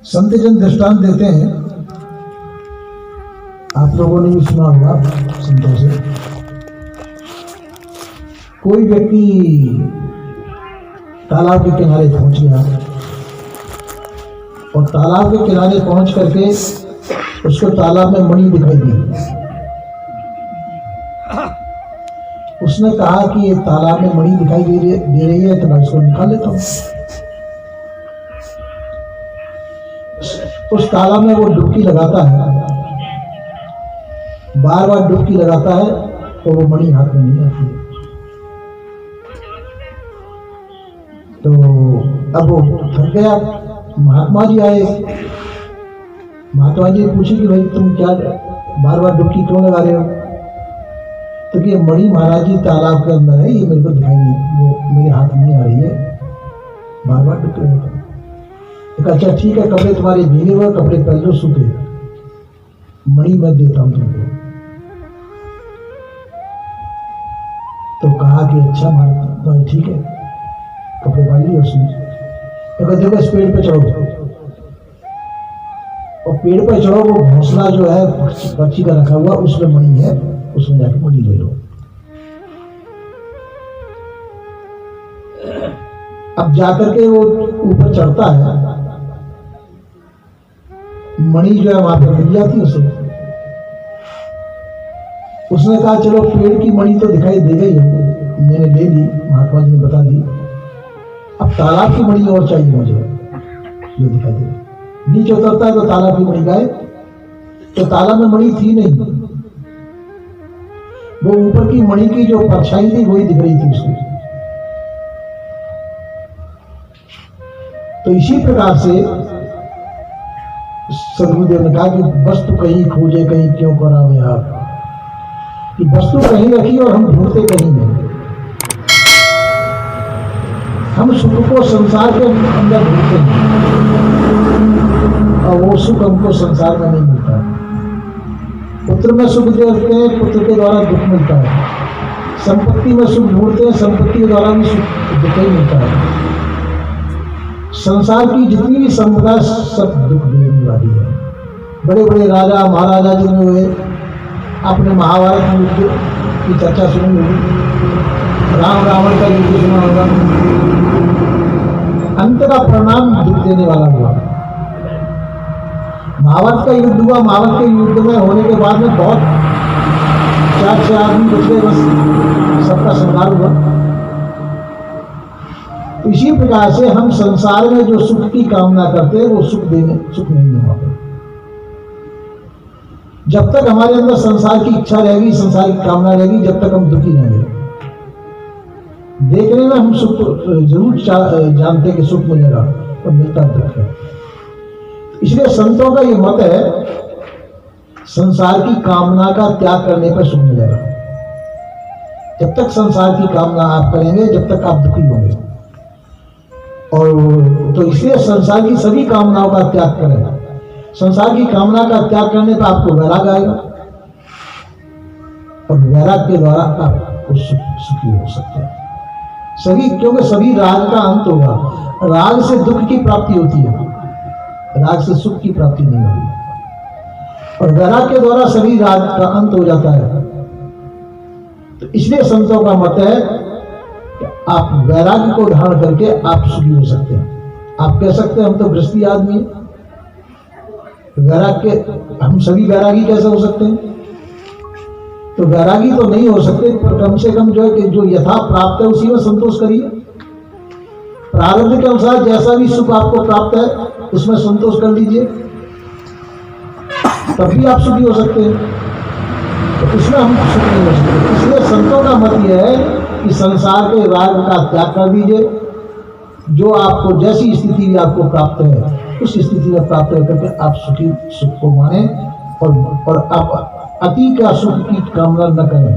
संत जन दृष्टांत देते हैं, आप लोगों ने भी सुना होगा संतों से। कोई व्यक्ति तालाब के किनारे पहुंच गया और तालाब के किनारे पहुंच करके उसको तालाब में मणि दिखाई दी। उसने कहा कि ये तालाब में मणि दिखाई दे रही है तो मैं इसको निकाल लेता हूं। उस तालाब में वो डुबकी लगाता है, बार बार डुबकी लगाता है तो वो मणि हाथ में नहीं आती है। तो अब वो थक गया, महात्मा जी आए। महात्मा जी ने पूछी कि भाई तुम क्या बार बार डुबकी क्यों लगा रहे हो? तो कि मणि महाराज जी तालाब के अंदर है, ये मेरे को दिखाई नहीं, वो मेरे हाथ में नहीं आ रही है, बार बार डुबकी लगाता है। तो अच्छा ठीक है, कपड़े तुम्हारे भीगे हुए, कपड़े पहन लो सूखे, मणि मैं देता हूं तुमको। तो कहा कि अच्छा महाराज ठीक है, कपड़े बांध लिए उसने। तो देखो इस पेड़ पे चढ़ो, और पेड़ पे चढ़ो, वो घोंसला जो है पक्षी का रखा हुआ उसमें मणि है, उसमें जाके मणि ले लो। अब जाकर के वो ऊपर चढ़ता है, मणि जो है वहां पे मिल जाती उसे। उसने कहा चलो पेड़ की मणि तो दिखाई दे गई है, मैंने ले ली, महात्मा जी ने बता दी, अब तालाब की मणि और चाहिए मुझे जो दिखाई दे। नीचे उतरता है तो तालाब की मणि गायब, तो तालाब में मणि थी नहीं, वो ऊपर की मणि की जो परछाई थी वही दिख रही थी उसको। तो इसी प्रकार से सदगुरुदेव ने कहा कि वस्तु कहीं खोजे कहीं क्यों करावे आप, कि वस्तु कहीं रखी और हम ढूंढते कहीं नहीं। हम सुख को संसार के अंदर ढूंढते हैं और वो सुख हमको संसार में नहीं मिलता। पुत्र में सुख देखते हैं, पुत्र के द्वारा दुख मिलता है। संपत्ति में सुख ढूंढते हैं, संपत्ति के द्वारा भी सुख दुख ही मिलता है। संसार की जितनी भी संपदा सब दुख देने वाली है। बड़े बड़े राजा महाराजा जिनमें हुए, आपने महाभारत युद्ध की चर्चा सुनी होगी, राम रावण का युद्ध सुना होगा, अंत का परिणाम दुख देने वाला हुआ। महाभारत का युद्ध हुआ, महाभारत के युद्ध में होने के बाद में बहुत 4-6 आदमी बच गए, बस सबका संहार हुआ। इसी प्रकार से हम संसार में जो सुख की कामना करते हैं वो सुख नहीं होगा। जब तक हमारे अंदर संसार की इच्छा रहेगी, संसार की कामना रहेगी, जब तक हम दुखी रहेंगे। देखने में हम सुख जरूर जानते कि सुख मिलेगा, पर मिलता दुख है। इसलिए संतों का ये मत है, संसार की कामना का त्याग करने पर सुख मिलेगा। जब तक संसार की कामना आप करेंगे, जब तक आप दुखी होंगे। और तो इसलिए संसार की सभी कामनाओं का त्याग करें। संसार की कामना का त्याग करने पर आपको वैराग आएगा, और वैराग के द्वारा आप सुखी हो सकते हैं। सभी, क्योंकि सभी राग का अंत होगा। राग से दुख की प्राप्ति होती है, राग से सुख की प्राप्ति नहीं होगी। और वैराग के द्वारा सभी राग का अंत हो जाता है। तो इसलिए संतों का मत है कि आप वैराग्य को धारण करके आप सुखी हो सकते हैं। आप कह सकते हैं हम तो गृहस्थी आदमी हैं, वैराग्य हम सभी वैरागी कैसे हो सकते हैं? तो वैरागी तो नहीं हो सकते, पर कम से कम जो है कि जो यथा प्राप्त है उसी में संतोष करिए। प्रारब्ध के अनुसार जैसा भी सुख आपको प्राप्त है उसमें संतोष कर लीजिए, तभी आप सुखी हो सकते हैं। तो इसमें हम सुख नहीं हो सकते। इसलिए संतों का मत यह है कि संसार के राग का त्याग कर दीजिए। जो आपको जैसी स्थिति भी आपको प्राप्त है उस स्थिति में प्राप्त करके आप सुखी सुख को माने, और आप अति का सुख की कामना न करें।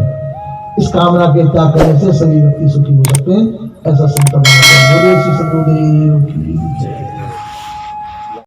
इस कामना के त्याग करने से सभी व्यक्ति सुखी हो सकते हैं। ऐसा संत बोले श्री सद्गुरुदेव की जय।